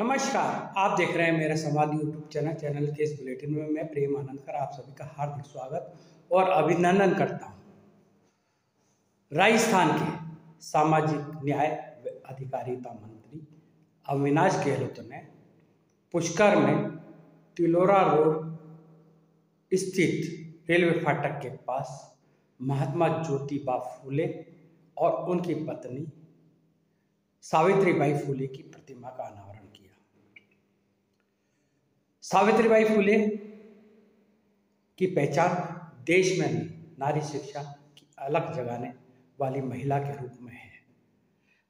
नमस्कार, आप देख रहे हैं मेरा संवाद यूट्यूब चैनल के इस बुलेटिन में मैं प्रेम आनंदकर आप सभी का हार्दिक स्वागत और अभिनंदन करता हूं। राजस्थान के सामाजिक न्याय व अधिकारिता मंत्री अविनाश गहलोत ने पुष्कर में तिलोरा रोड स्थित रेलवे फाटक के पास महात्मा ज्योतिबा फूले और उनकी पत्नी सावित्रीबाई फूले की प्रतिमा का अनावरण किया। सावित्रीबाई फूले की पहचान देश में नारी शिक्षा की अलग जगाने वाली महिला के रूप में है।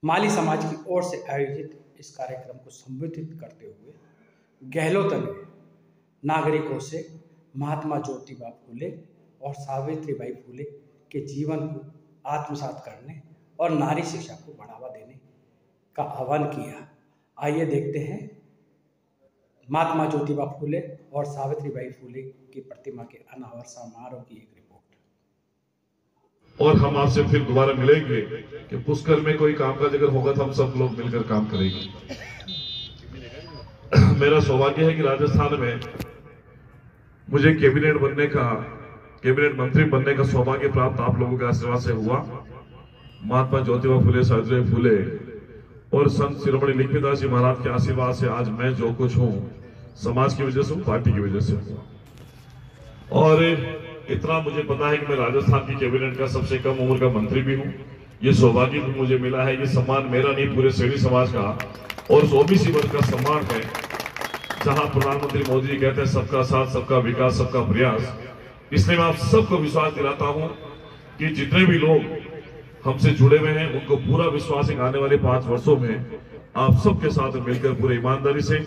माली समाज की ओर से आयोजित इस कार्यक्रम को संबोधित करते हुए गहलोत ने नागरिकों से महात्मा ज्योतिबा फूले और सावित्रीबाई फूले के जीवन को आत्मसात करने और नारी शिक्षा को बढ़ावा देने का आह्वान किया। आइए देखते हैं महात्मा ज्योतिबा फूले और सावित्रीबाई फूले की प्रतिमा के अनावरण समारोह की एक रिपोर्ट। और हम आपसे फिर दोबारा मिलेंगे कि पुष्कर में कोई कामकाज अगर होगा तो हम सब लोग मिलकर काम करेंगे। मेरा सौभाग्य है कि राजस्थान में मुझे कैबिनेट मंत्री बनने का सौभाग्य प्राप्त आप लोगों के आशीर्वाद से हुआ। महात्मा ज्योतिबा फूले, सावित्रीबाई फूले और संत शिरोमणि लिखितदास जी महाराज के आशीर्वाद से आज मैं जो कुछ हूं समाज की वजह से हूं, पार्टी की वजह से हूं। और इतना मुझे पता है कि मैं राजस्थान की कैबिनेट का सबसे कम उम्र का मंत्री भी हूं। ये सौभाग्य भी मुझे मिला है। ये सम्मान मेरा नहीं, पूरे सैनी समाज का और ओबीसी वर्ग का सम्मान है। जहां प्रधानमंत्री मोदी जी कहते हैं सबका साथ, सबका विकास, सबका प्रयास, इसलिए मैं आप सबको विश्वास दिलाता हूं कि जितने भी लोग हमसे जुड़े हुए हैं उनको पूरा विश्वास है आने वाले 5 वर्षों में आप सबके साथ मिलकर पूरे ईमानदारी से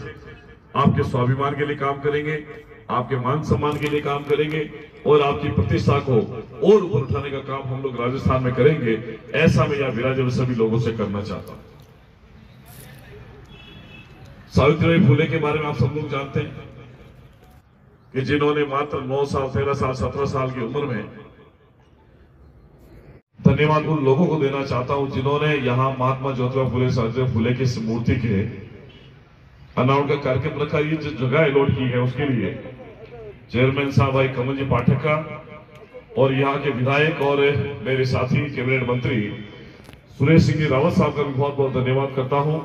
आपके स्वाभिमान के लिए काम करेंगे, आपके मान सम्मान के लिए काम करेंगे और आपकी प्रतिष्ठा को और ऊपर उठाने का काम हम लोग राजस्थान में करेंगे। ऐसा मैं यहाँ विराजे सभी लोगों से करना चाहता हूं। सावित्रीबाई फूले के बारे में आप सब लोग जानते हैं कि जिन्होंने मात्र 9 साल, 13 साल, 17 साल की उम्र में, धन्यवाद उन लोगों को देना चाहता हूं जिन्होंने यहां महात्मा ज्योतिबा फूले, सावित्रीबाई फूले की मूर्ति के अनावरण का कार्यक्रम रखा। ये जो जगह अलॉट की है उसके लिए चेयरमैन साहब भाई कमल जी पाठक का और यहाँ के विधायक और मेरे साथी कैबिनेट मंत्री सुरेश सिंह जी रावत साहब का भी बहुत बहुत धन्यवाद करता हूं।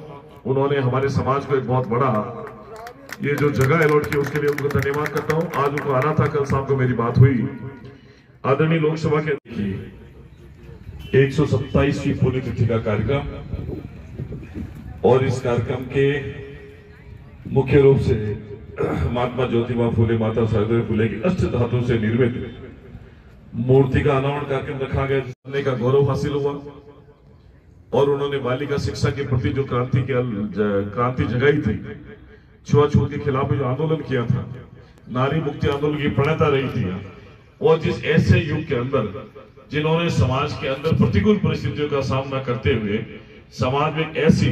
उन्होंने हमारे समाज को एक बहुत बड़ा ये जो जगह अलॉट की उसके लिए उनको धन्यवाद करता हूं। आज उनको आना था, कल शाम को मेरी बात हुई। आदरणीय लोकसभा के 127वीं पुण्यतिथि का कार्यक्रम और इस कार्यक्रम के मुख्य रूप से महात्मा ज्योतिबा फूले, माता सावित्रीबाई फूले की अष्ट धातु से निर्मित मूर्ति का अनावरण कार्यक्रम रखा गया, जिसने का गौरव हासिल हुआ। और उन्होंने बालिका शिक्षा के प्रति जो क्रांति जगाई थी, छुआछूत के खिलाफ जो आंदोलन किया था, नारी मुक्ति आंदोलन की प्रणेता रही थी। और जिस ऐसे युग के अंदर जिन्होंने समाज के अंदर प्रतिकूल परिस्थितियों का सामना करते हुए समाज में ऐसी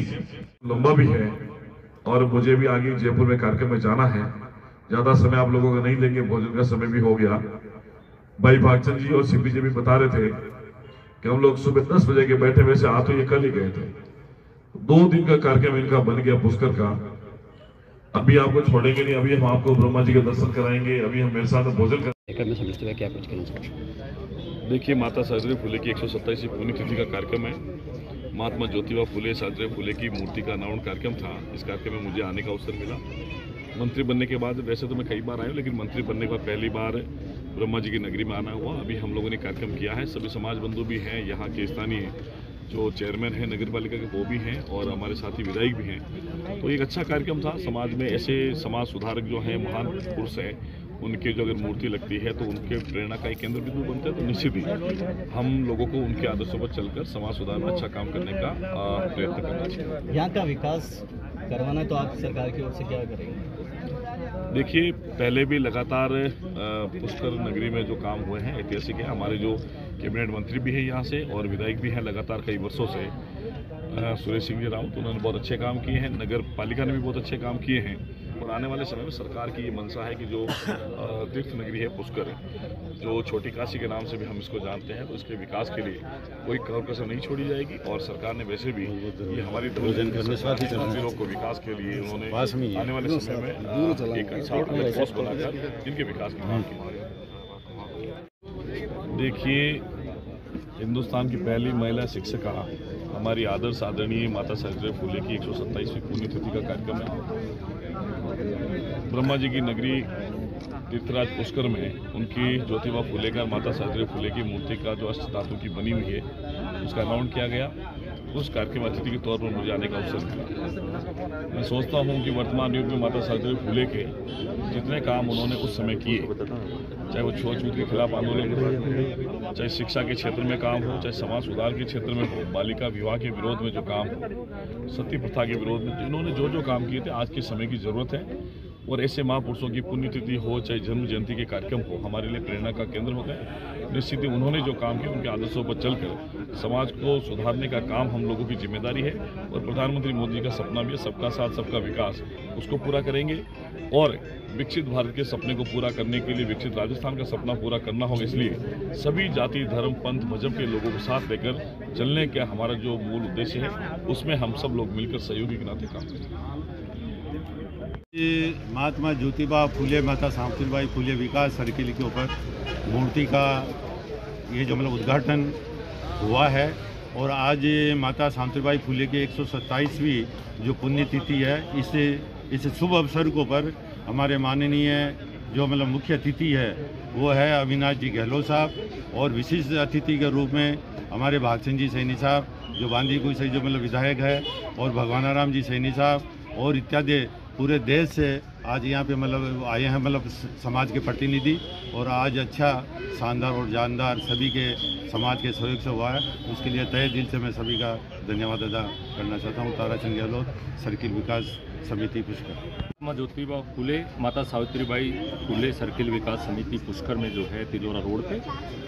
लंबा भी है। और मुझे भी आगे जयपुर में कार्यक्रम में जाना है, ज्यादा समय आप लोगों का नहीं लेंगे, भोजन का समय भी हो गया। भाई भागचंद जी और सीपी जी भी बता रहे थे कि हम लोग सुबह 10 बजे के बैठे, वैसे आ तो ये कल ही गए थे। 2 दिन का कार्यक्रम इनका बन गया पुष्कर का। अभी आपको छोड़ेंगे नहीं, अभी हम आपको ब्रह्मा जी के दर्शन कराएंगे, अभी हम मेरे साथ भोजन करेंगे। क्या कुछ कहना चाहिए? देखिए, माता सावित्रीबाई फूले की 127वीं पुण्यतिथि का कार्यक्रम है। महात्मा ज्योतिबा फूले, सावित्रीबाई फूले की मूर्ति का अनावरण कार्यक्रम था। इस कार्यक्रम में मुझे आने का अवसर मिला। मंत्री बनने के बाद, वैसे तो मैं कई बार आया हूँ, लेकिन मंत्री बनने के बाद पहली बार ब्रह्मा जी की नगरी में आना हुआ। अभी हम लोगों ने कार्यक्रम किया है, सभी समाज बंधु भी हैं, यहाँ के स्थानीय जो चेयरमैन हैं नगर पालिका के वो भी हैं और हमारे साथी विधायक भी हैं। तो एक अच्छा कार्यक्रम था। समाज में ऐसे समाज सुधारक जो हैं, महान पुरुष हैं, उनके जो अगर मूर्ति लगती है तो उनके प्रेरणा का एक केंद्र बिंदु बनता है। तो निश्चित ही हम लोगों को उनके आदर्शों पर चलकर समाज सुधार में अच्छा काम करने का प्रयत्न करना चाहिए। यहाँ का विकास करवाना तो आप सरकार की ओर से क्या करेंगे? देखिए, पहले भी लगातार पुष्कर नगरी में जो काम हुए हैं ऐतिहासिक है। हमारे जो कैबिनेट मंत्री भी हैं यहाँ से और विधायक भी हैं लगातार कई वर्षों से, सुरेश सिंह जी रावत, उन्होंने बहुत अच्छे काम किए हैं। नगर पालिका ने भी बहुत अच्छे काम किए हैं। और आने वाले समय में सरकार की ये मंशा है कि जो तीर्थ नगरी है पुष्कर, जो छोटी काशी के नाम से भी हम इसको जानते हैं, तो इसके विकास के लिए कोई कसर नहीं छोड़ी जाएगी। और सरकार ने वैसे भी ये हमारी मंदिरों को विकास के लिए उन्होंने आने वाले समय में एक अच्छा ठोस बनाकर इनके विकास की मांग की। देखिए, हिंदुस्तान की पहली महिला शिक्षिका हमारी आदर्श आदरणीय माता सावित्री फुले की 127वीं पुण्यतिथि का कार्यक्रम है। ब्रह्मा जी की नगरी तीर्थराज पुष्कर में उनकी ज्योतिबा फुले का माता सावित्री फुले की मूर्ति का जो अष्ट धातु की बनी हुई है उसका अनावरण किया गया। उस कार्यक्रम अतिथि के तौर पर मुझे आने का अवसर मिला। मैं सोचता हूं कि वर्तमान युग में माता सावित्री फुले के जितने काम उन्होंने उस समय किए, चाहे वो छूत के खिलाफ आंदोलन हो, चाहे शिक्षा के क्षेत्र में काम हो, चाहे समाज सुधार के क्षेत्र में हो, बालिका विवाह के विरोध में जो काम हो, सती प्रथा के विरोध में इन्होंने जो काम किए थे, आज के समय की जरूरत है। और ऐसे महापुरुषों की पुण्यतिथि हो, चाहे जन्म जयंती के कार्यक्रम हो, हमारे लिए प्रेरणा का केंद्र होता है। निश्चित ही उन्होंने जो काम किया, उनके आदर्शों पर चलकर समाज को सुधारने का काम हम लोगों की जिम्मेदारी है। और प्रधानमंत्री मोदी का सपना भी है सबका साथ सबका विकास, उसको पूरा करेंगे। और विकसित भारत के सपने को पूरा करने के लिए विकसित राजस्थान का सपना पूरा करना होगा। इसलिए सभी जाति, धर्म, पंथ, मजहब के लोगों को साथ लेकर चलने का हमारा जो मूल उद्देश्य है, उसमें हम सब लोग मिलकर सहयोगी के नाते काम करेंगे। महात्मा ज्योतिबा फुले, माता सावित्रीबाई फुले विकास सर्किल के ऊपर मूर्ति का ये जो उद्घाटन हुआ है। और आज माता सावित्रीबाई फुले की 127वीं जो पुण्यतिथि है, इस शुभ अवसर के ऊपर हमारे माननीय जो मुख्य अतिथि है वो है अविनाश जी गहलोत साहब, और विशिष्ट अतिथि के रूप में हमारे भागचंद जी सैनी साहब जो बांदीकुई से जो विधायक है, और भगवानाराम जी सैनी साहब और इत्यादि पूरे देश से आज यहाँ पे आए हैं समाज के प्रतिनिधि। और आज अच्छा शानदार और जानदार सभी के समाज के सहयोग से हुआ है, उसके लिए तहे दिल से मैं सभी का धन्यवाद अदा करना चाहता हूँ। ताराचंद गहलोत, सर्किल विकास समिति पुष्कर। माता ज्योतिबा फुले, माता सावित्रीबाई फुले सर्किल विकास समिति पुष्कर में जो है तिलोरा रोड पे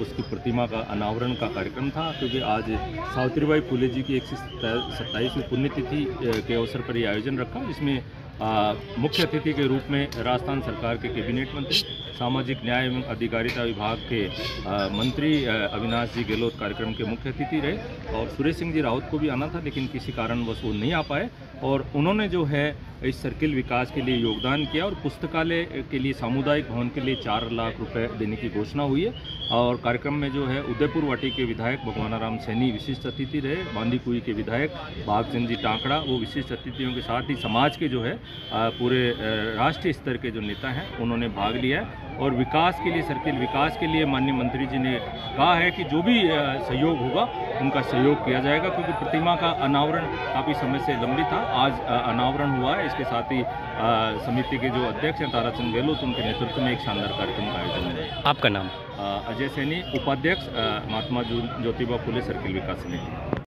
उसकी प्रतिमा का अनावरण का कार्यक्रम था, क्योंकि आज सावित्रीबाई फुले जी की 127वीं पुण्यतिथि के अवसर पर यह आयोजन रखा। इसमें मुख्य अतिथि के रूप में राजस्थान सरकार के कैबिनेट मंत्री, सामाजिक न्याय एवं अधिकारिता विभाग के मंत्री अविनाश जी गहलोत कार्यक्रम के मुख्य अतिथि रहे। और सुरेश सिंह जी रावत को भी आना था, लेकिन किसी कारणवश वो नहीं आ पाए। और उन्होंने जो है इस सर्किल विकास के लिए योगदान किया। और पुस्तकालय के लिए, सामुदायिक भवन के लिए 4 लाख रुपए देने की घोषणा हुई है। और कार्यक्रम में जो है उदयपुर वाटी के विधायक भगवानाराम सैनी विशिष्ट अतिथि रहे, बांदीकुई के विधायक भागचंद जी टांकड़ा वो विशिष्ट अतिथियों के साथ ही समाज के जो है पूरे राष्ट्रीय स्तर के जो नेता हैं उन्होंने भाग लिया है। और विकास के लिए, सर्किल विकास के लिए माननीय मंत्री जी ने कहा है कि जो भी सहयोग होगा उनका सहयोग किया जाएगा, क्योंकि प्रतिमा का अनावरण काफ़ी समय से लंबित था। आज अनावरण हुआ है। इसके साथ ही समिति के जो अध्यक्ष हैं ताराचंद गहलोत, उनके नेतृत्व में एक शानदार कार्यक्रम का आयोजन है। आपका नाम? अजय सैनी, उपाध्यक्ष, महात्मा ज्योतिबा फुले सर्किल विकास समिति।